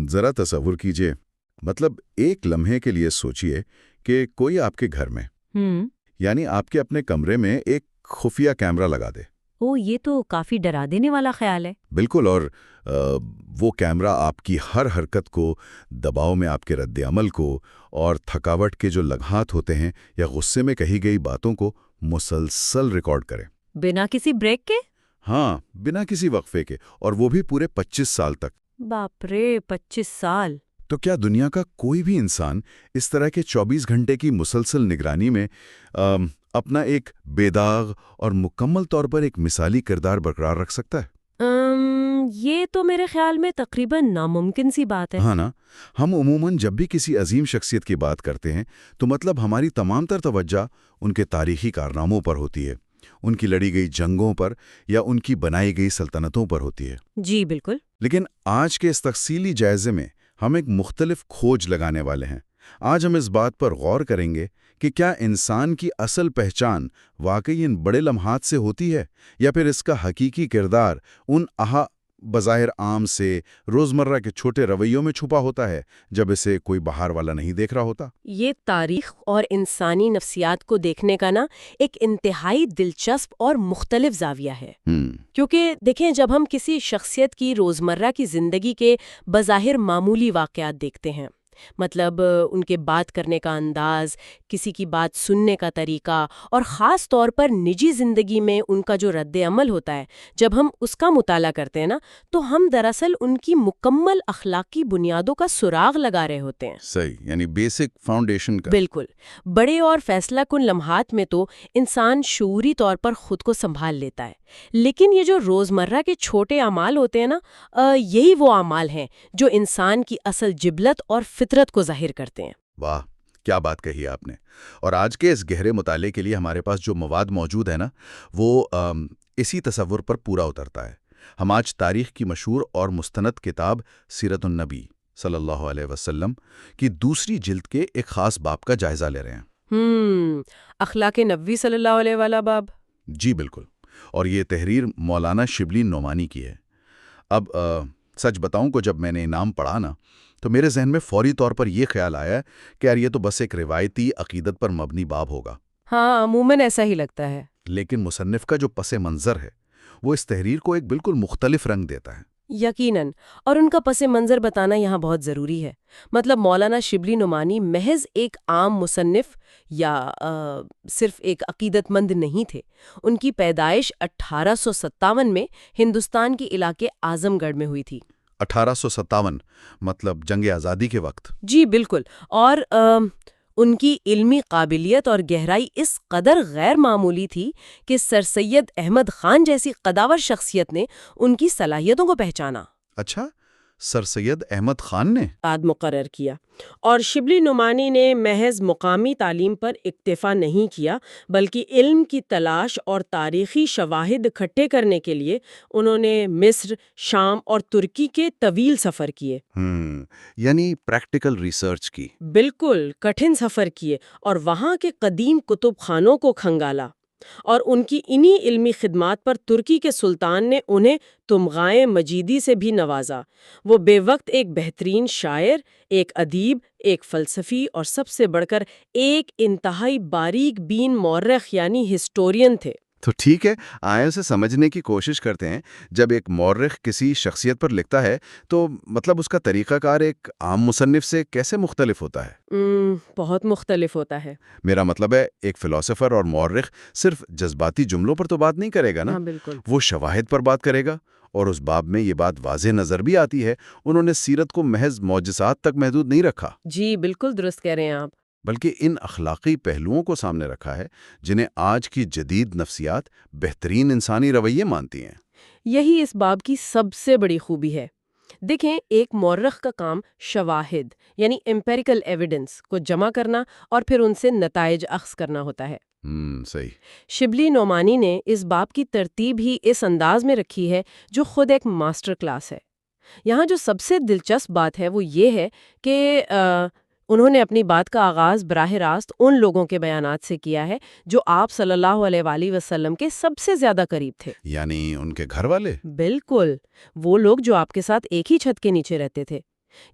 ذرا تصور کیجئے، مطلب ایک لمحے کے لیے سوچئے کہ کوئی آپ کے گھر میں یعنی آپ کے اپنے کمرے میں ایک خفیہ کیمرہ لگا دے۔ یہ تو کافی ڈرا دینے والا خیال ہے۔ بالکل، اور وہ کیمرہ آپ کی ہر حرکت کو، دباؤ میں آپ کے رد عمل کو، اور تھکاوٹ کے جو لمحات ہوتے ہیں یا غصے میں کہی گئی باتوں کو مسلسل ریکارڈ کرے، بنا کسی بریک کے؟ ہاں، بنا کسی وقفے کے، اور وہ بھی پورے 25 سال تک۔ باپ رے، 25 سال! تو کیا دنیا کا کوئی بھی انسان اس طرح کے 24 گھنٹے کی مسلسل نگرانی میں اپنا ایک بے داغ اور مکمل طور پر ایک مثالی کردار برقرار رکھ سکتا ہے؟ یہ تو میرے خیال میں تقریباً ناممکن سی بات ہے۔ ہاں نا، ہم عموماً جب بھی کسی عظیم شخصیت کی بات کرتے ہیں تو مطلب ہماری تمام تر توجہ ان کے تاریخی کارناموں پر ہوتی ہے، ان کی لڑی گئی جنگوں پر یا ان کی بنائی گئی سلطنتوں پر ہوتی ہے۔ جی بالکل۔ لیکن آج کے اس تفصیلی جائزے میں ہم ایک مختلف کھوج لگانے والے ہیں۔ آج ہم اس بات پر غور کریں گے کہ کیا انسان کی اصل پہچان واقعی ان بڑے لمحات سے ہوتی ہے، یا پھر اس کا حقیقی کردار ان بظاہر عام سے روزمرہ کے چھوٹے رویوں میں چھپا ہوتا ہے جب اسے کوئی باہر والا نہیں دیکھ رہا ہوتا۔ یہ تاریخ اور انسانی نفسیات کو دیکھنے کا ایک انتہائی دلچسپ اور مختلف زاویہ ہے۔ کیونکہ دیکھیں، جب ہم کسی شخصیت کی روزمرہ کی زندگی کے بظاہر معمولی واقعات دیکھتے ہیں، مطلب ان کے بات کرنے کا انداز، کسی کی بات سننے کا طریقہ، اور خاص طور پر نجی زندگی میں ان کا جو رد عمل ہوتا ہے، جب ہم اس کا مطالعہ کرتے ہیں تو ہم دراصل ان کی مکمل اخلاقی بنیادوں کا سراغ لگا رہے ہوتے ہیں۔ صحیح، یعنی بیسک فاؤنڈیشن کا۔ بالکل۔ بڑے اور فیصلہ کن لمحات میں تو انسان شعوری طور پر خود کو سنبھال لیتا ہے، لیکن یہ جو روزمرہ کے چھوٹے اعمال ہوتے ہیں یہی وہ اعمال ہیں جو انسان کی اصل جبلت اور فطرت کو ظاہر کرتے ہیں۔ واہ، کیا بات کہی آپ نے! اور آج کے اس گہرے مطالعے کے لیے ہمارے پاس جو مواد موجود ہے وہ اسی تصور پر پورا اترتا ہے۔ ہم آج تاریخ کی مشہور اور مستند کتاب سیرت النبی صلی اللہ علیہ وسلم کی دوسری جلد کے ایک خاص باب کا جائزہ لے رہے ہیں۔ اخلاق نبوی صلی اللہ علیہ والا باب۔ جی بالکل، اور یہ تحریر مولانا شبلی نعمانی کی ہے۔ اب سچ بتاؤں کو جب میں نے نام پڑھا تو میرے ذہن میں فوری طور پر یہ خیال آیا کہ یار یہ تو بس ایک روایتی عقیدت پر مبنی باب ہوگا۔ ہاں، عموماً ایسا ہی لگتا ہے۔ لیکن مصنف کا جو پس منظر ہے وہ اس تحریر کو ایک بالکل مختلف رنگ دیتا ہے۔ یقیناً، اور ان کا پس منظر بتانا یہاں بہت ضروری ہے۔ مطلب مولانا شبلی نعمانی محض ایک عام مصنف یا صرف ایک عقیدت مند نہیں تھے۔ ان کی پیدائش 1857 میں ہندوستان کے علاقے اعظم گڑھ میں ہوئی تھی۔ 1857 مطلب جنگ آزادی کے وقت؟ جی بالکل، اور ان کی علمی قابلیت اور گہرائی اس قدر غیر معمولی تھی کہ سر سید احمد خان جیسی قداور شخصیت نے ان کی صلاحیتوں کو پہچانا۔ اچھا، سر سید احمد خان نے مقرر کیا، اور شبلی نعمانی نے محض مقامی تعلیم پر اکتفا نہیں کیا، بلکہ علم کی تلاش اور تاریخی شواہد اکٹھے کرنے کے لیے انہوں نے مصر، شام اور ترکی کے طویل سفر کیے۔ یعنی پریکٹیکل ریسرچ کی۔ بالکل، کٹھن سفر کیے اور وہاں کے قدیم کتب خانوں کو کھنگالا، اور ان کی انہی علمی خدمات پر ترکی کے سلطان نے انہیں تمغائے مجیدی سے بھی نوازا۔ وہ بے وقت ایک بہترین شاعر، ایک ادیب، ایک فلسفی اور سب سے بڑھ کر ایک انتہائی باریک بین مورخ یعنی ہسٹورین تھے۔ تو ٹھیک ہے، آئیں اسے سمجھنے کی کوشش کرتے ہیں۔ جب ایک مورخ کسی شخصیت پر لکھتا ہے تو مطلب اس کا طریقہ کار ایک عام مصنف سے کیسے مختلف ہوتا ہے؟ بہت مختلف ہوتا ہے۔ میرا مطلب ہے ایک فلسفر اور مورخ صرف جذباتی جملوں پر تو بات نہیں کرے گا نا۔ ہاں بالکل، وہ شواہد پر بات کرے گا، اور اس باب میں یہ بات واضح نظر بھی آتی ہے، انہوں نے سیرت کو محض معجزات تک محدود نہیں رکھا۔ جی بالکل درست کہہ رہے ہیں آپ، بلکہ ان اخلاقی پہلوؤں کو سامنے رکھا ہے جنہیں آج کی جدید نفسیات بہترین انسانی رویے مانتی ہیں۔ یہی اس باب کی سب سے بڑی خوبی ہے۔ دیکھیں، ایک مورخ کا کام شواہد یعنی امپیریکل ایویڈنس کو جمع کرنا اور پھر ان سے نتائج اخذ کرنا ہوتا ہے۔ صحیح۔ شبلی نعمانی نے اس باب کی ترتیب ہی اس انداز میں رکھی ہے جو خود ایک ماسٹر کلاس ہے۔ یہاں جو سب سے دلچسپ بات ہے وہ یہ ہے کہ انہوں نے اپنی بات کا آغاز براہ راست ان لوگوں کے بیانات سے کیا ہے جو آپ صلی اللہ علیہ وآلہ وسلم کے سب سے زیادہ قریب تھے، یعنی ان کے گھر والے؟ بالکل، وہ لوگ جو آپ کے ساتھ ایک ہی چھت کے نیچے رہتے تھے۔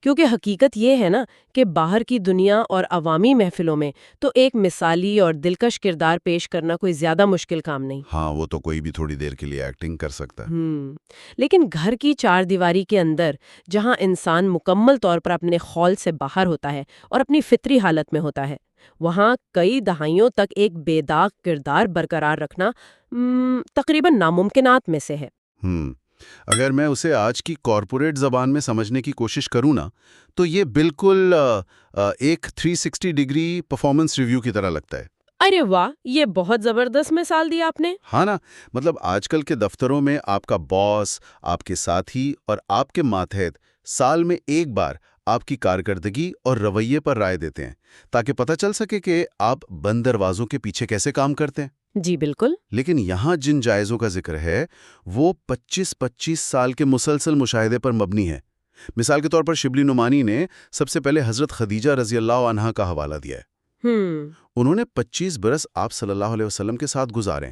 کیونکہ حقیقت یہ ہے نا کہ باہر کی دنیا اور عوامی محفلوں میں تو ایک مثالی اور دلکش کردار پیش کرنا کوئی زیادہ مشکل کام نہیں۔ ہاں، وہ تو کوئی بھی تھوڑی دیر کے لیے ایکٹنگ کر سکتا ہے۔ لیکن گھر کی چار دیواری کے اندر جہاں انسان مکمل طور پر اپنے خول سے باہر ہوتا ہے اور اپنی فطری حالت میں ہوتا ہے، وہاں کئی دہائیوں تک ایک بے داغ کردار برقرار رکھنا تقریباً ناممکنات میں سے ہے۔ اگر میں اسے آج کی کارپوریٹ زبان میں سمجھنے کی کوشش کروں نا، تو یہ بالکل ایک 360 ڈگری پرفارمنس ریویو کی طرح لگتا ہے۔ ارے واہ، یہ بہت زبردست مثال دی آپ نے۔ ہاں نا، مطلب آج کل کے دفتروں میں آپ کا باس، آپ کے ساتھی اور آپ کے ماتحت سال میں ایک بار آپ کی کارکردگی اور رویے پر رائے دیتے ہیں، تاکہ پتہ چل سکے کہ آپ بند دروازوں کے پیچھے کیسے کام کرتے ہیں۔ جی بالکل۔ لیکن یہاں جن جائزوں کا ذکر ہے وہ 25 سال کے مسلسل مشاہدے پر مبنی ہے۔ مثال کے طور پر شبلی نعمانی نے سب سے پہلے حضرت خدیجہ رضی اللہ عنہا کا حوالہ دیا ہے۔ انہوں نے 25 برس آپ صلی اللہ علیہ وسلم کے ساتھ گزارے۔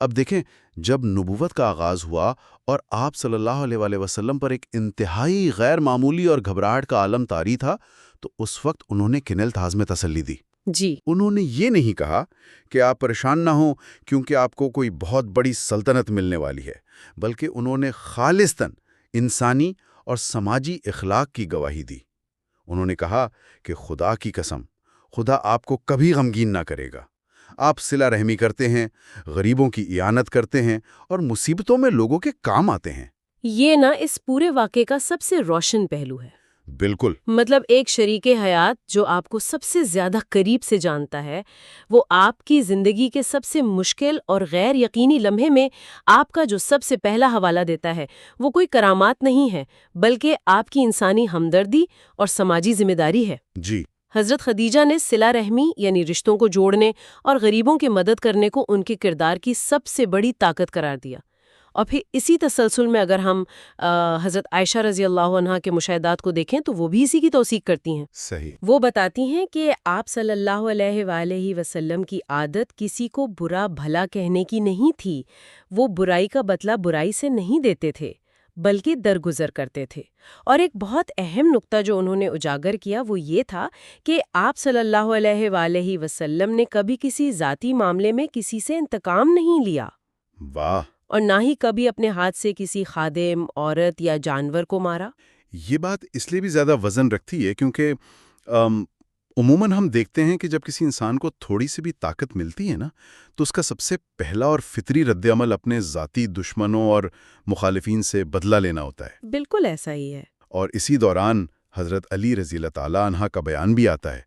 اب دیکھیں، جب نبوت کا آغاز ہوا اور آپ صلی اللہ علیہ وآلہ وسلم پر ایک انتہائی غیر معمولی اور گھبراہٹ کا عالم طاری تھا، تو اس وقت انہوں نے کن الفاظ میں تسلی دی۔ جی، انہوں نے یہ نہیں کہا کہ آپ پریشان نہ ہوں کیونکہ آپ کو کوئی بہت بڑی سلطنت ملنے والی ہے، بلکہ انہوں نے خالصتاً انسانی اور سماجی اخلاق کی گواہی دی۔ انہوں نے کہا کہ خدا کی قسم، خدا آپ کو کبھی غمگین نہ کرے گا۔ آپ صلہ رحمی کرتے ہیں، غریبوں کی اعانت کرتے ہیں اور مصیبتوں میں لوگوں کے کام آتے ہیں۔ یہ نا اس پورے واقعے کا سب سے روشن پہلو ہے۔ بالکل۔ مطلب ایک شریک حیات جو آپ کو سب سے زیادہ قریب سے جانتا ہے، وہ آپ کی زندگی کے سب سے مشکل اور غیر یقینی لمحے میں آپ کا جو سب سے پہلا حوالہ دیتا ہے، وہ کوئی کرامات نہیں ہے، بلکہ آپ کی انسانی ہمدردی اور سماجی ذمہ داری ہے۔ جی، حضرت خدیجہ نے صلہ رحمی یعنی رشتوں کو جوڑنے اور غریبوں کی مدد کرنے کو ان کے کردار کی سب سے بڑی طاقت قرار دیا۔ اور پھر اسی تسلسل میں اگر ہم حضرت عائشہ رضی اللہ عنہا کے مشاہدات کو دیکھیں تو وہ بھی اسی کی توثیق کرتی ہیں۔ صحیح۔ وہ بتاتی ہیں کہ آپ صلی اللہ علیہ وآلہ وسلم کی عادت کسی کو برا بھلا کہنے کی نہیں تھی۔ وہ برائی کا بدلہ برائی سے نہیں دیتے تھے، بلکہ درگزر کرتے تھے۔ اور ایک بہت اہم نقطہ جو انہوں نے اجاگر کیا وہ یہ تھا کہ آپ صلی اللہ علیہ وآلہ وسلم نے کبھی کسی ذاتی معاملے میں کسی سے انتقام نہیں لیا۔ واہ! اور نہ ہی کبھی اپنے ہاتھ سے کسی خادم، عورت یا جانور کو مارا۔ یہ بات اس لیے بھی زیادہ وزن رکھتی ہے کیونکہ عموماً ہم دیکھتے ہیں کہ جب کسی انسان کو تھوڑی سی بھی طاقت ملتی ہے نا، تو اس کا سب سے پہلا اور فطری رد عمل اپنے ذاتی دشمنوں اور مخالفین سے بدلہ لینا ہوتا ہے۔ بالکل ایسا ہی ہے۔ اور اسی دوران حضرت علی رضی اللہ تعالیٰ عنہ کا بیان بھی آتا ہے،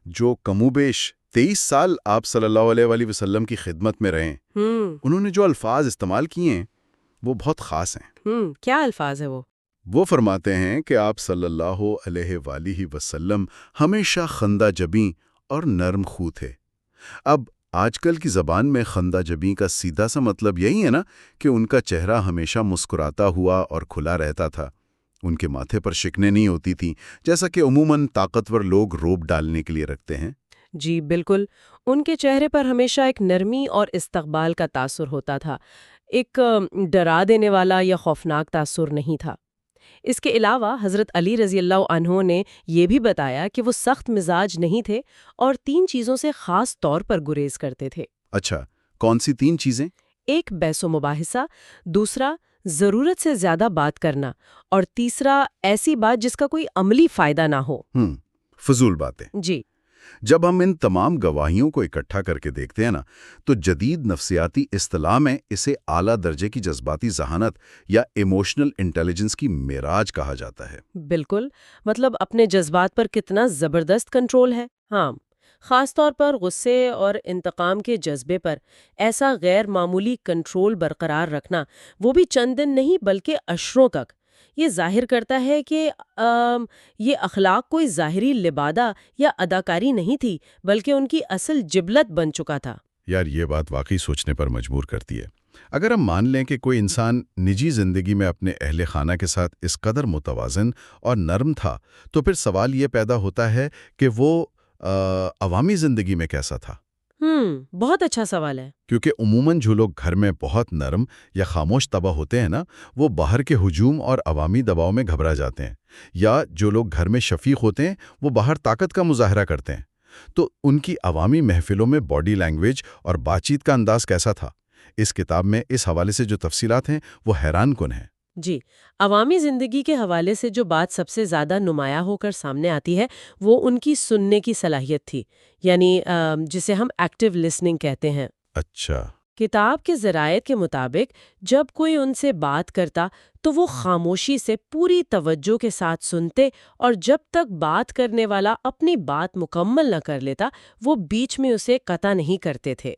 جو کم و بیش 23 سال آپ صلی اللہ علیہ وآلہ وسلم کی خدمت میں رہے۔ انہوں نے جو الفاظ استعمال کیے ہیں وہ بہت خاص ہیں۔ کیا الفاظ ہے وہ؟ وہ فرماتے ہیں کہ آپ صلی اللہ علیہ وآلہ وسلم ہمیشہ خندہ جبیں اور نرم خو تھے۔ اب آج کل کی زبان میں خندہ جبیں کا سیدھا سا مطلب یہی ہے نا کہ ان کا چہرہ ہمیشہ مسکراتا ہوا اور کھلا رہتا تھا۔ ان کے ماتھے پر شکنیں نہیں ہوتی تھیں، جیسا کہ عموماً طاقتور لوگ روب ڈالنے کے لیے رکھتے ہیں۔ جی بالکل، ان کے چہرے پر ہمیشہ ایک نرمی اور استقبال کا تاثر ہوتا تھا، ایک ڈرا دینے والا یا خوفناک تاثر نہیں تھا۔ اس کے علاوہ حضرت علی رضی اللہ عنہ نے یہ بھی بتایا کہ وہ سخت مزاج نہیں تھے اور 3 چیزوں سے خاص طور پر گریز کرتے تھے۔ اچھا، کون سی 3 چیزیں؟ ایک بحث و مباحثہ، دوسرا ضرورت سے زیادہ بات کرنا، اور تیسرا ایسی بات جس کا کوئی عملی فائدہ نہ ہو۔ فضول باتیں۔ جی، جب ہم ان تمام گواہیوں کو اکٹھا کر کے دیکھتے ہیں نا، تو جدید نفسیاتی اصطلاح میں اسے اعلیٰ درجے کی جذباتی ذہانت یا ایموشنل انٹیلیجنس کی معراج کہا جاتا ہے۔ بالکل، مطلب اپنے جذبات پر کتنا زبردست کنٹرول ہے۔ ہاں، خاص طور پر غصے اور انتقام کے جذبے پر ایسا غیر معمولی کنٹرول برقرار رکھنا، وہ بھی چند دن نہیں بلکہ عشروں تک، یہ ظاہر کرتا ہے کہ یہ اخلاق کوئی ظاہری لبادہ یا اداکاری نہیں تھی، بلکہ ان کی اصل جبلت بن چکا تھا۔ یار، یہ بات واقعی سوچنے پر مجبور کرتی ہے۔ اگر ہم مان لیں کہ کوئی انسان نجی زندگی میں اپنے اہل خانہ کے ساتھ اس قدر متوازن اور نرم تھا، تو پھر سوال یہ پیدا ہوتا ہے کہ وہ عوامی زندگی میں کیسا تھا؟ بہت اچھا سوال ہے۔ کیونکہ عموماً جو لوگ گھر میں بہت نرم یا خاموش طبع ہوتے ہیں نا، وہ باہر کے ہجوم اور عوامی دباؤ میں گھبرا جاتے ہیں، یا جو لوگ گھر میں شفیق ہوتے ہیں وہ باہر طاقت کا مظاہرہ کرتے ہیں۔ تو ان کی عوامی محفلوں میں باڈی لینگویج اور بات چیت کا انداز کیسا تھا؟ اس کتاب میں اس حوالے سے جو تفصیلات ہیں وہ حیران کن ہیں۔ جی، عوامی زندگی کے حوالے سے جو بات سب سے زیادہ نمایاں ہو کر سامنے آتی ہے وہ ان کی سننے کی صلاحیت تھی، یعنی جسے ہم ایکٹیو لسننگ کہتے ہیں۔ اچھا۔ کتاب کے ذرائع کے مطابق جب کوئی ان سے بات کرتا تو وہ خاموشی سے پوری توجہ کے ساتھ سنتے، اور جب تک بات کرنے والا اپنی بات مکمل نہ کر لیتا وہ بیچ میں اسے قطع نہیں کرتے تھے۔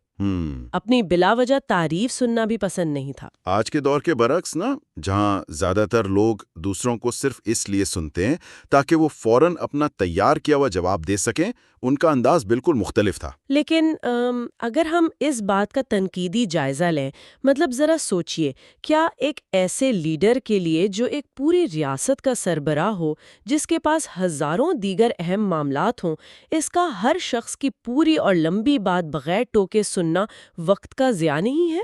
اپنی بلا وجہ تعریف سننا بھی پسند نہیں تھا۔ آج کے دور کے برعکس نا، جہاں زیادہ تر لوگ دوسروں کو صرف اس لیے سنتے ہیں تاکہ وہ فوراً اپنا تیار کیا ہوا جواب دے سکیں، ان کا انداز بالکل مختلف تھا۔ لیکن اگر ہم اس بات کا تنقیدی جائزہ لیں، مطلب ذرا سوچئے، کیا ایک ایسے لیڈر کے لیے جو ایک پوری ریاست کا سربراہ ہو، جس کے پاس ہزاروں دیگر اہم معاملات ہوں، اس کا ہر شخص کی پوری اور لمبی بات بغیر ٹوکے سننا وقت کا ضیاع نہیں ہے؟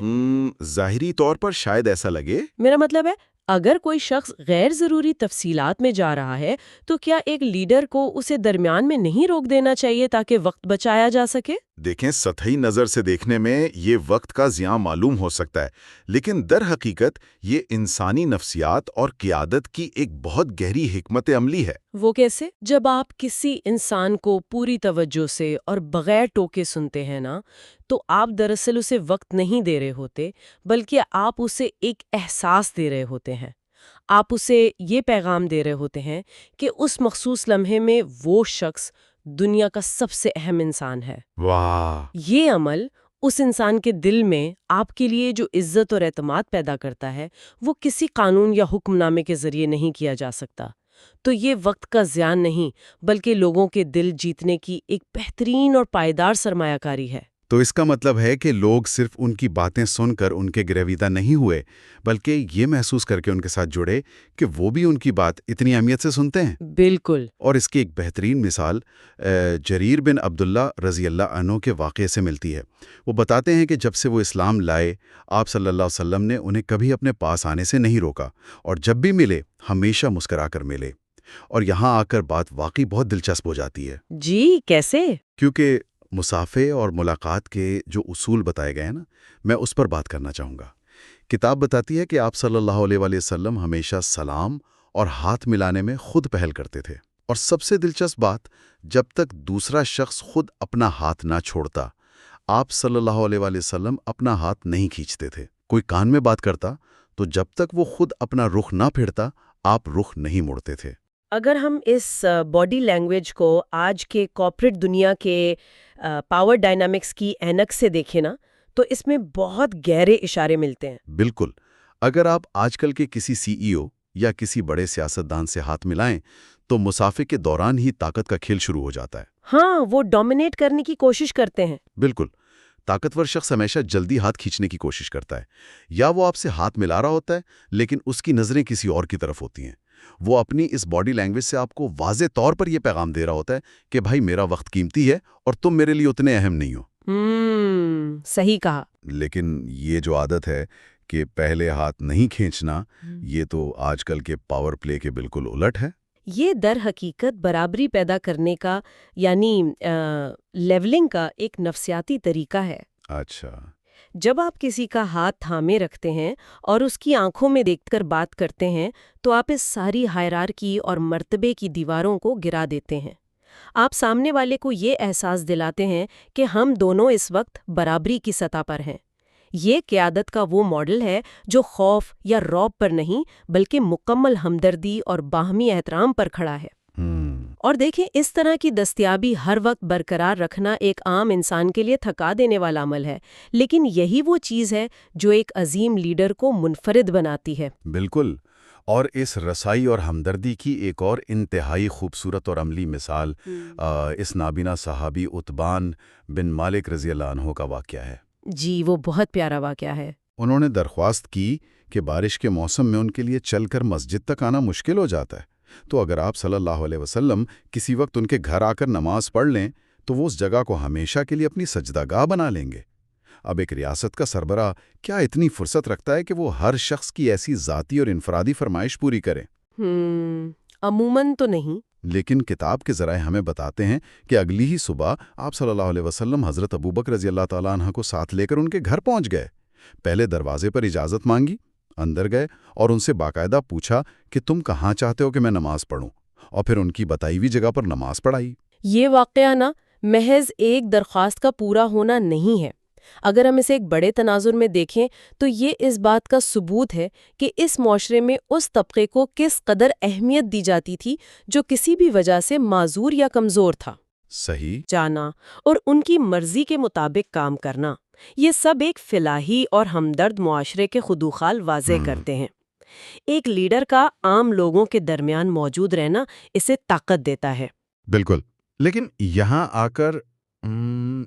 ظاہری طور پر شاید ایسا لگے۔ میرا مطلب ہے، اگر کوئی شخص غیر ضروری تفصیلات میں جا رہا ہے تو کیا ایک لیڈر کو اسے درمیان میں نہیں روک دینا چاہیے تاکہ وقت بچایا جا سکے؟ دیکھیں، سطحی نظر سے دیکھنے میں یہ وقت کا ضیاع معلوم ہو سکتا ہے، لیکن در حقیقت یہ انسانی نفسیات اور قیادت کی ایک بہت گہری حکمت عملی ہے۔ وہ کیسے؟ جب آپ کسی انسان کو پوری توجہ سے اور بغیر ٹوکے سنتے ہیں نا، تو آپ دراصل اسے وقت نہیں دے رہے ہوتے، بلکہ آپ اسے ایک احساس دے رہے ہوتے ہیں۔ آپ اسے یہ پیغام دے رہے ہوتے ہیں کہ اس مخصوص لمحے میں وہ شخص دنیا کا سب سے اہم انسان ہے۔ واہ! یہ عمل اس انسان کے دل میں آپ کے لیے جو عزت اور اعتماد پیدا کرتا ہے، وہ کسی قانون یا حکم نامے کے ذریعے نہیں کیا جا سکتا۔ تو یہ وقت کا ضیاع نہیں، بلکہ لوگوں کے دل جیتنے کی ایک بہترین اور پائیدار سرمایہ کاری ہے۔ تو اس کا مطلب ہے کہ لوگ صرف ان کی باتیں سن کر ان کے گرویدہ نہیں ہوئے، بلکہ یہ محسوس کر کے ان کے ساتھ جڑے کہ وہ بھی ان کی بات اتنی اہمیت سے سنتے ہیں۔ بالکل۔ اور اس کی ایک بہترین مثال جریر بن عبداللہ رضی اللہ عنہ کے واقعے سے ملتی ہے۔ وہ بتاتے ہیں کہ جب سے وہ اسلام لائے، آپ صلی اللہ علیہ وسلم نے انہیں کبھی اپنے پاس آنے سے نہیں روکا، اور جب بھی ملے ہمیشہ مسکرا کر ملے۔ اور یہاں آ کر بات واقعی بہت دلچسپ ہو جاتی ہے۔ جی، کیسے؟ کیونکہ مصافحے اور ملاقات کے جو اصول بتائے گئے ہیں نا، میں اس پر بات کرنا چاہوں گا۔ کتاب بتاتی ہے کہ آپ صلی اللہ علیہ وسلم ہمیشہ سلام اور ہاتھ ملانے میں خود پہل کرتے تھے، اور سب سے دلچسپ بات، جب تک دوسرا شخص خود اپنا ہاتھ نہ چھوڑتا، آپ صلی اللہ علیہ وسلم اپنا ہاتھ نہیں کھینچتے تھے۔ کوئی کان میں بات کرتا تو جب تک وہ خود اپنا رخ نہ پھیرتا، آپ رخ نہیں موڑتے تھے۔ اگر ہم اس باڈی لینگویج کو آج کے کارپوریٹ دنیا کے پاور ڈائنامکس کی اینک سے دیکھیں نا، تو اس میں بہت گہرے اشارے ملتے ہیں۔ بالکل۔ اگر آپ آج کل کے کسی CEO یا کسی بڑے سیاستدان سے ہاتھ ملائیں تو مصافحے کے دوران ہی طاقت کا کھیل شروع ہو جاتا ہے۔ ہاں، وہ ڈومینیٹ کرنے کی کوشش کرتے ہیں۔ بالکل۔ طاقتور شخص ہمیشہ جلدی ہاتھ کھینچنے کی کوشش کرتا ہے، یا وہ آپ سے ہاتھ ملا رہا ہوتا ہے لیکن اس کی نظریں کسی اور کی طرف ہوتی ہیں۔ وہ اپنی اس باڈی لینگویج سے آپ کو واضح طور پر یہ پیغام دے رہا ہوتا ہے کہ بھائی، میرا وقت قیمتی ہے اور تم میرے لیے اتنے اہم نہیں ہو۔ صحیح کہا۔ لیکن یہ جو عادت ہے کہ پہلے ہاتھ نہیں کھینچنا، یہ تو آج کل کے پاور پلے کے بالکل الٹ ہے۔ یہ در حقیقت برابری پیدا کرنے کا، یعنی لیولنگ کا ایک نفسیاتی طریقہ ہے۔ اچھا۔ جب آپ کسی کا ہاتھ تھامے رکھتے ہیں اور اس کی آنکھوں میں دیکھ کر بات کرتے ہیں تو آپ اس ساری ہائرارکی اور مرتبے کی دیواروں کو گرا دیتے ہیں۔ آپ سامنے والے کو یہ احساس دلاتے ہیں کہ ہم دونوں اس وقت برابری کی سطح پر ہیں۔ یہ قیادت کا وہ ماڈل ہے جو خوف یا رعب پر نہیں، بلکہ مکمل ہمدردی اور باہمی احترام پر کھڑا ہے۔ اور دیکھیں، اس طرح کی دستیابی ہر وقت برقرار رکھنا ایک عام انسان کے لیے تھکا دینے والا عمل ہے، لیکن یہی وہ چیز ہے جو ایک عظیم لیڈر کو منفرد بناتی ہے۔ بالکل۔ اور اس رسائی اور ہمدردی کی ایک اور انتہائی خوبصورت اور عملی مثال اس نابینا صحابی عتبان بن مالک رضی اللہ عنہ کا واقعہ ہے۔ جی، وہ بہت پیارا واقعہ ہے۔ انہوں نے درخواست کی کہ بارش کے موسم میں ان کے لیے چل کر مسجد تک آنا مشکل ہو جاتا ہے، تو اگر آپ صلی اللہ علیہ وسلم کسی وقت ان کے گھر آ کر نماز پڑھ لیں تو وہ اس جگہ کو ہمیشہ کے لیے اپنی سجدہ گاہ بنا لیں گے۔ اب ایک ریاست کا سربراہ کیا اتنی فرصت رکھتا ہے کہ وہ ہر شخص کی ایسی ذاتی اور انفرادی فرمائش پوری کرے؟ عموماً تو نہیں۔ لیکن کتاب کے ذرائع ہمیں بتاتے ہیں کہ اگلی ہی صبح آپ صلی اللہ علیہ وسلم حضرت ابوبکر رضی اللہ تعالیٰ عنہ کو ساتھ لے کر ان کے گھر پہنچ گئے۔ پہلے دروازے پر اجازت مانگی، اندر گئے اور ان سے باقاعدہ پوچھا کہ تم کہاں چاہتے ہو کہ میں نماز پڑھوں، اور پھر ان کی بتائی ہوئی جگہ پر نماز پڑھائی۔ یہ واقعہ نا محض ایک درخواست کا پورا ہونا نہیں ہے۔ اگر ہم اسے ایک بڑے تناظر میں دیکھیں تو یہ اس بات کا ثبوت ہے کہ اس معاشرے میں اس طبقے کو کس قدر اہمیت دی جاتی تھی جو کسی بھی وجہ سے معذور یا کمزور تھا۔ صحیح۔ جانا اور ان کی مرضی کے مطابق کام کرنا، یہ سب ایک فلاحی اور ہمدرد معاشرے کے خدوخال واضح کرتے ہیں۔ ایک لیڈر کا عام لوگوں کے درمیان موجود رہنا اسے طاقت دیتا ہے۔ بالکل۔ لیکن یہاں آ کر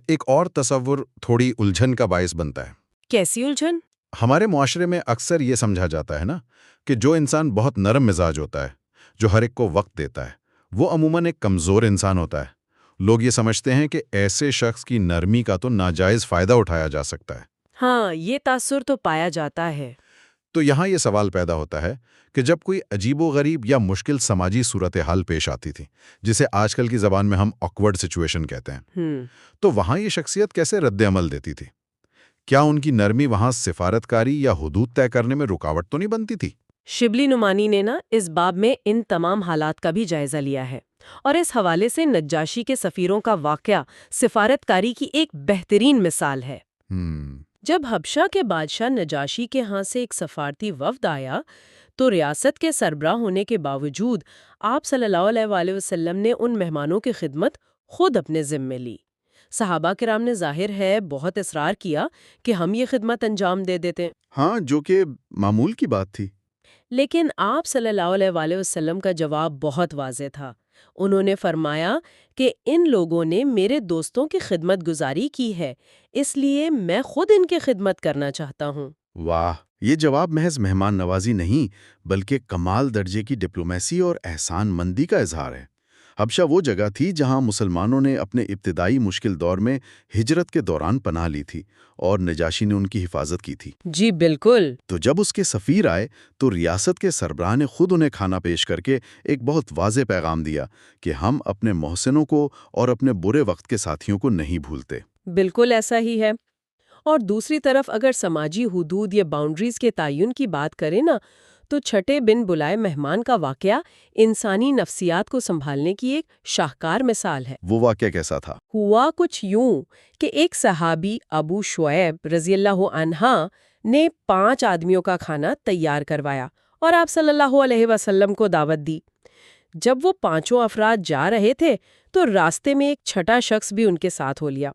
ایک اور تصور تھوڑی الجھن کا باعث بنتا ہے۔ کیسی الجھن؟ ہمارے معاشرے میں اکثر یہ سمجھا جاتا ہے نا کہ جو انسان بہت نرم مزاج ہوتا ہے، جو ہر ایک کو وقت دیتا ہے، وہ عموماً ایک کمزور انسان ہوتا ہے۔ لوگ یہ سمجھتے ہیں کہ ایسے شخص کی نرمی کا تو ناجائز فائدہ اٹھایا جا سکتا ہے۔ ہاں، یہ تاثر تو پایا جاتا ہے۔ تو یہاں یہ سوال پیدا ہوتا ہے کہ جب کوئی عجیب و غریب یا مشکل سماجی صورتحال پیش آتی تھی، جسے آج کل کی زبان میں ہم آکورڈ سچویشن کہتے ہیں، تو وہاں یہ شخصیت کیسے رد عمل دیتی تھی؟ کیا ان کی نرمی وہاں سفارتکاری یا حدود طے کرنے میں رکاوٹ تو نہیں بنتی تھی؟ شبلی نعمانی نے نا اس باب میں ان تمام حالات کا بھی جائزہ لیا ہے، اور اس حوالے سے نجاشی کے سفیروں کا واقعہ سفارتکاری کی ایک بہترین مثال ہے۔ جب حبشہ کے بادشاہ نجاشی کے ہاں سے ایک سفارتی وفد آیا تو ریاست کے سربراہ ہونے کے باوجود آپ صلی اللہ علیہ وآلہ وسلم نے ان مہمانوں کی خدمت خود اپنے ذمے لی۔ صحابہ کرام نے ظاہر ہے بہت اصرار کیا کہ ہم یہ خدمت انجام دے دیتے، ہاں، جو کہ معمول کی بات تھی۔ لیکن آپ صلی اللہ علیہ وآلہ وسلم کا جواب بہت واضح تھا۔ انہوں نے فرمایا کہ ان لوگوں نے میرے دوستوں کی خدمت گزاری کی ہے، اس لیے میں خود ان کی خدمت کرنا چاہتا ہوں۔ واہ، یہ جواب محض مہمان نوازی نہیں بلکہ کمال درجے کی ڈپلومیسی اور احسان مندی کا اظہار ہے۔ حبشہ وہ جگہ تھی جہاں مسلمانوں نے اپنے ابتدائی مشکل دور میں ہجرت کے دوران پناہ لی تھی اور نجاشی نے ان کی حفاظت کی تھی۔ جی بالکل۔ تو جب اس کے سفیر آئے تو ریاست کے سربراہ نے خود انہیں کھانا پیش کر کے ایک بہت واضح پیغام دیا کہ ہم اپنے محسنوں کو اور اپنے برے وقت کے ساتھیوں کو نہیں بھولتے۔ بالکل ایسا ہی ہے۔ اور دوسری طرف اگر سماجی حدود یا باؤنڈریز کے تعین کی بات کریں نا، تو چھٹے بن بلائے مہمان کا واقعہ انسانی نفسیات کو سنبھالنے کی ایک شاہکار مثال ہے۔ وہ واقعہ کیسا تھا؟ ہوا کچھ یوں کہ ایک صحابی ابو شعیب رضی اللہ عنہ نے 5 آدمیوں کا کھانا تیار کروایا اور آپ صلی اللہ علیہ وسلم کو دعوت دی۔ جب وہ 5 افراد جا رہے تھے تو راستے میں ایک چھٹا شخص بھی ان کے ساتھ ہو لیا۔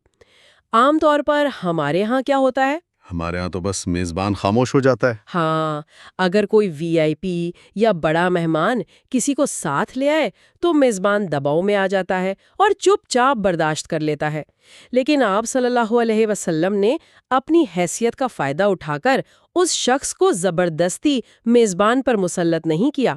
عام طور پر ہمارے ہاں کیا ہوتا ہے؟ ہمارے ہاں تو بس میزبان خاموش ہو جاتا ہے۔ ہاں، اگر کوئی وی آئی پی یا بڑا مہمان کسی کو ساتھ لے آئے تو میزبان دباؤ میں آ جاتا ہے اور چپ چاپ برداشت کر لیتا ہے۔ لیکن آپ صلی اللہ علیہ وسلم نے اپنی حیثیت کا فائدہ اٹھا کر اس شخص کو زبردستی میزبان پر مسلط نہیں کیا۔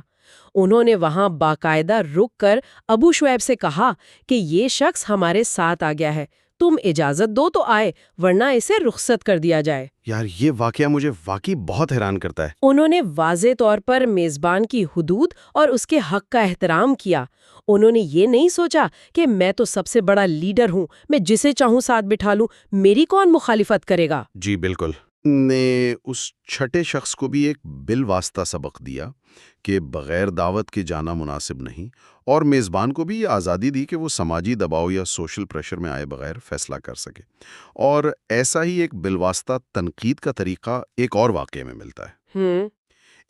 انہوں نے وہاں باقاعدہ رک کر ابو شعیب سے کہا کہ یہ شخص ہمارے ساتھ آ گیا ہے، تم اجازت دو تو آئے، ورنہ اسے رخصت کر دیا جائے۔ یار، یہ واقعہ مجھے واقعی بہت حیران کرتا ہے۔ انہوں نے واضح طور پر میزبان کی حدود اور اس کے حق کا احترام کیا۔ انہوں نے یہ نہیں سوچا کہ میں تو سب سے بڑا لیڈر ہوں، میں جسے چاہوں ساتھ بٹھا لوں، میری کون مخالفت کرے گا۔ جی بالکل۔ نے اس چھٹے شخص کو بھی ایک بالواسطہ سبق دیا کہ بغیر دعوت کے جانا مناسب نہیں، اور میزبان کو بھی یہ آزادی دی کہ وہ سماجی دباؤ یا سوشل پریشر میں آئے بغیر فیصلہ کر سکے۔ اور ایسا ہی ایک بالواسطہ تنقید کا طریقہ ایک اور واقعے میں ملتا ہے۔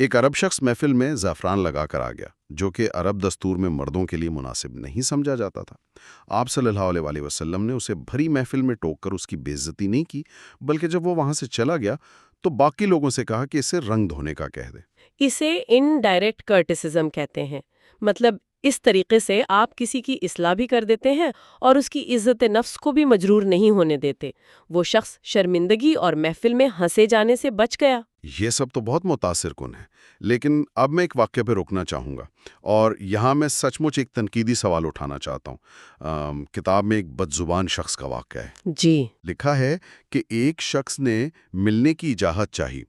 ایک عرب شخص محفل میں زعفران لگا کر آ گیا، جو کہ عرب دستور میں مردوں کے لیے مناسب نہیں سمجھا جاتا تھا۔ آپ صلی اللہ علیہ وآلہ وسلم نے اسے بھری محفل میں ٹوک کر اس کی بے عزتی نہیں کی، بلکہ جب وہ وہاں سے چلا گیا تو باقی لوگوں سے کہا کہ اسے رنگ دھونے کا کہہ دے۔ اسے انڈائریکٹ کرٹیسزم کہتے ہیں، مطلب اس طریقے سے آپ کسی کی اصلاح بھی کر دیتے ہیں اور اس کی عزت نفس کو بھی مجرور نہیں ہونے دیتے. وہ شخص شرمندگی اور محفل میں ہنسے جانے سے بچ گیا. یہ سب تو بہت متاثر کن ہے، لیکن اب میں ایک واقعہ پہ روکنا چاہوں گا، اور یہاں میں سچ مچ ایک تنقیدی سوال اٹھانا چاہتا ہوں. کتاب میں ایک بدزبان شخص کا واقعہ ہے. جی. لکھا ہے کہ ایک شخص نے ملنے کی اجازت چاہی.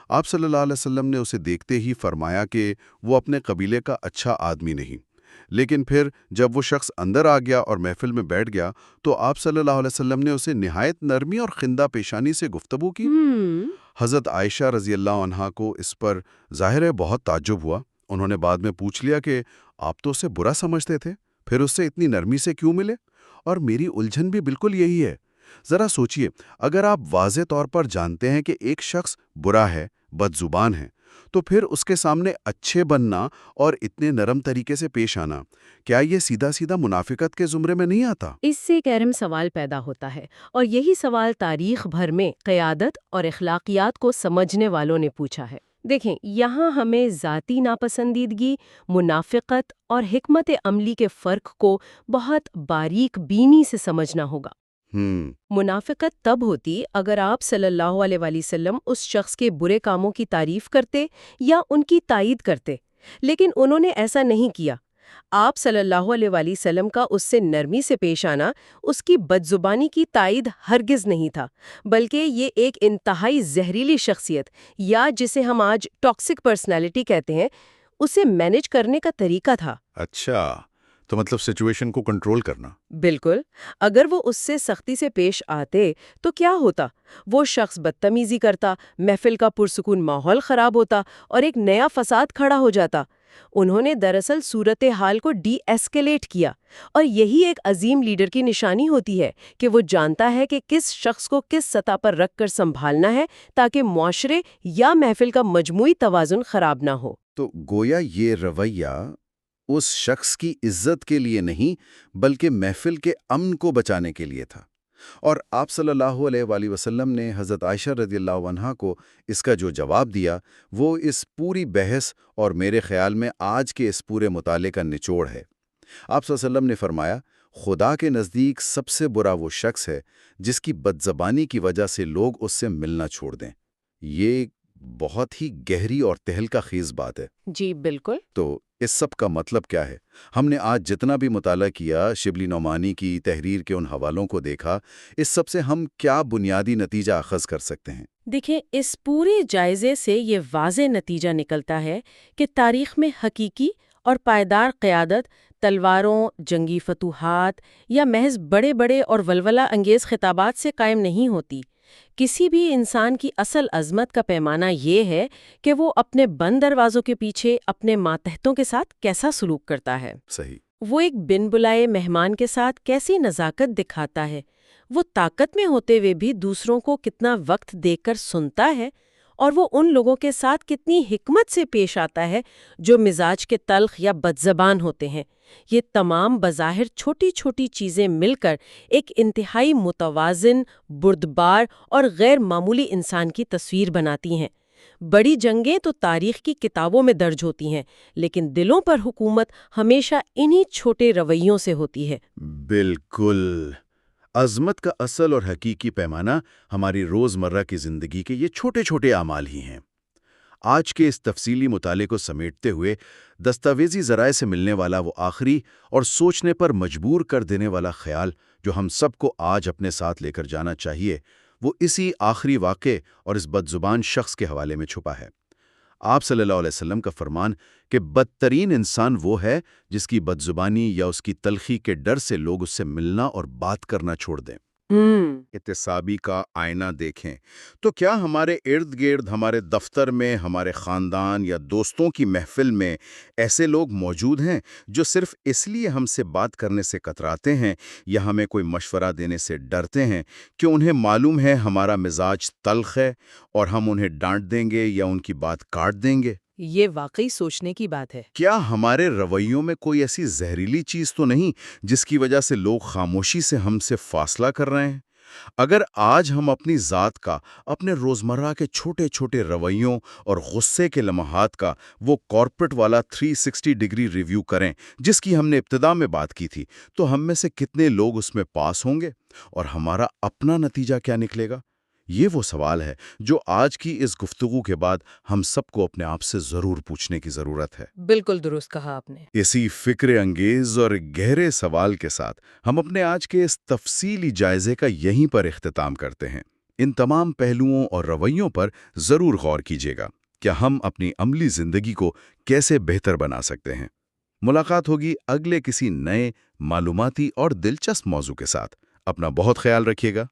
آپ صلی اللہ علیہ وسلم نے اسے دیکھتے ہی فرمایا کہ وہ اپنے قبیلے کا اچھا آدمی نہیں. لیکن پھر جب وہ شخص اندر آ گیا اور محفل میں بیٹھ گیا تو آپ صلی اللہ علیہ وسلم نے اسے نہایت نرمی اور خندہ پیشانی سے گفتگو کی. حضرت عائشہ رضی اللہ عنہا کو اس پر ظاہر ہے بہت تعجب ہوا. انہوں نے بعد میں پوچھ لیا کہ آپ تو اسے برا سمجھتے تھے، پھر اس سے اتنی نرمی سے کیوں ملے؟ اور میری الجھن بھی بالکل یہی ہے. ذرا سوچئے، اگر آپ واضح طور پر جانتے ہیں کہ ایک شخص برا ہے، بدزبان ہے، تو پھر اس کے سامنے اچھے بننا اور اتنے نرم طریقے سے پیش آنا، کیا یہ سیدھا سیدھا منافقت کے زمرے میں نہیں آتا؟ اس سے ایک اہم سوال پیدا ہوتا ہے، اور یہی سوال تاریخ بھر میں قیادت اور اخلاقیات کو سمجھنے والوں نے پوچھا ہے. دیکھیں، یہاں ہمیں ذاتی ناپسندیدگی، منافقت اور حکمت عملی کے فرق کو بہت باریک بینی سے سمجھنا ہوگا. منافقت تب ہوتی اگر آپ صلی اللہ علیہ وآلہ وسلم اس شخص کے برے کاموں کی تعریف کرتے یا ان کی تائید کرتے، لیکن انہوں نے ایسا نہیں کیا. آپ صلی اللہ علیہ وآلہ وسلم کا اس سے نرمی سے پیش آنا اس کی بدزبانی کی تائید ہرگز نہیں تھا، بلکہ یہ ایک انتہائی زہریلی شخصیت، یا جسے ہم آج ٹاکسک پرسنالٹی کہتے ہیں، اسے مینج کرنے کا طریقہ تھا. اچھا، تو مطلب سچویشن کو کنٹرول کرنا. بالکل. اگر وہ اس سے سختی سے پیش آتے تو کیا ہوتا؟ وہ شخص بدتمیزی کرتا، محفل کا پرسکون ماحول خراب ہوتا اور ایک نیا فساد کھڑا ہو جاتا. انہوں نے دراصل صورتحال کو ڈی ایسکیلیٹ کیا، اور یہی ایک عظیم لیڈر کی نشانی ہوتی ہے کہ وہ جانتا ہے کہ کس شخص کو کس سطح پر رکھ کر سنبھالنا ہے تاکہ معاشرے یا محفل کا مجموعی توازن خراب نہ ہو. تو گویا یہ رویہ اس شخص کی عزت کے لیے نہیں بلکہ محفل کے امن کو بچانے کے لیے تھا. اور آپ صلی اللہ علیہ وآلہ وسلم نے حضرت عائشہ رضی اللہ عنہا کو اس کا جو جواب دیا وہ اس پوری بحث اور میرے خیال میں آج کے اس پورے مطالعے کا نچوڑ ہے. آپ صلی اللہ علیہ وسلم نے فرمایا، خدا کے نزدیک سب سے برا وہ شخص ہے جس کی بدزبانی کی وجہ سے لوگ اس سے ملنا چھوڑ دیں. یہ بہت ہی گہری اور تہلکہ خیز بات ہے. جی بالکل. تو اس سب کا مطلب کیا ہے؟ ہم نے آج جتنا بھی مطالعہ کیا، شبلی نعمانی کی تحریر کے ان حوالوں کو دیکھا، اس سب سے ہم کیا بنیادی نتیجہ اخذ کر سکتے ہیں؟ دیکھیں، اس پورے جائزے سے یہ واضح نتیجہ نکلتا ہے کہ تاریخ میں حقیقی اور پائیدار قیادت تلواروں، جنگی فتوحات یا محض بڑے بڑے اور ولولہ انگیز خطابات سے قائم نہیں ہوتی. کسی بھی انسان کی اصل عظمت کا پیمانہ یہ ہے کہ وہ اپنے بند دروازوں کے پیچھے اپنے ماتحتوں کے ساتھ کیسا سلوک کرتا ہے. صحیح. وہ ایک بن بلائے مہمان کے ساتھ کیسی نزاکت دکھاتا ہے. وہ طاقت میں ہوتے ہوئے بھی دوسروں کو کتنا وقت دے کر سنتا ہے، اور وہ ان لوگوں کے ساتھ کتنی حکمت سے پیش آتا ہے جو مزاج کے تلخ یا بدزبان ہوتے ہیں. یہ تمام بظاہر چھوٹی چھوٹی چیزیں مل کر ایک انتہائی متوازن، بردبار اور غیر معمولی انسان کی تصویر بناتی ہیں. بڑی جنگیں تو تاریخ کی کتابوں میں درج ہوتی ہیں، لیکن دلوں پر حکومت ہمیشہ انہی چھوٹے رویوں سے ہوتی ہے. بالکل. عظمت کا اصل اور حقیقی پیمانہ ہماری روزمرہ کی زندگی کے یہ چھوٹے چھوٹے اعمال ہی ہیں. آج کے اس تفصیلی مطالعے کو سمیٹتے ہوئے دستاویزی ذرائع سے ملنے والا وہ آخری اور سوچنے پر مجبور کر دینے والا خیال جو ہم سب کو آج اپنے ساتھ لے کر جانا چاہیے، وہ اسی آخری واقعے اور اس بدزبان شخص کے حوالے میں چھپا ہے. آپ صلی اللہ علیہ وسلم کا فرمان کہ بدترین انسان وہ ہے جس کی بدزبانی یا اس کی تلخی کے ڈر سے لوگ اس سے ملنا اور بات کرنا چھوڑ دیں. احتسابی کا آئینہ دیکھیں تو کیا ہمارے ارد گرد، ہمارے دفتر میں، ہمارے خاندان یا دوستوں کی محفل میں ایسے لوگ موجود ہیں جو صرف اس لیے ہم سے بات کرنے سے کتراتے ہیں یا ہمیں کوئی مشورہ دینے سے ڈرتے ہیں کہ انہیں معلوم ہے ہمارا مزاج تلخ ہے اور ہم انہیں ڈانٹ دیں گے یا ان کی بات کاٹ دیں گے؟ یہ واقعی سوچنے کی بات ہے. کیا ہمارے رویوں میں کوئی ایسی زہریلی چیز تو نہیں جس کی وجہ سے لوگ خاموشی سے ہم سے فاصلہ کر رہے ہیں؟ اگر آج ہم اپنی ذات کا، اپنے روزمرہ کے چھوٹے چھوٹے رویوں اور غصے کے لمحات کا وہ کارپوریٹ والا 360 ڈگری ریویو کریں جس کی ہم نے ابتدا میں بات کی تھی، تو ہم میں سے کتنے لوگ اس میں پاس ہوں گے اور ہمارا اپنا نتیجہ کیا نکلے گا؟ یہ وہ سوال ہے جو آج کی اس گفتگو کے بعد ہم سب کو اپنے آپ سے ضرور پوچھنے کی ضرورت ہے۔ بالکل درست کہا آپ نے۔ اسی فکر انگیز اور گہرے سوال کے ساتھ ہم اپنے آج کے اس تفصیلی جائزے کا یہیں پر اختتام کرتے ہیں۔ ان تمام پہلوؤں اور رویوں پر ضرور غور کیجیے گا کہ ہم اپنی عملی زندگی کو کیسے بہتر بنا سکتے ہیں۔ ملاقات ہوگی اگلے کسی نئے معلوماتی اور دلچسپ موضوع کے ساتھ۔ اپنا بہت خیال رکھیے گا۔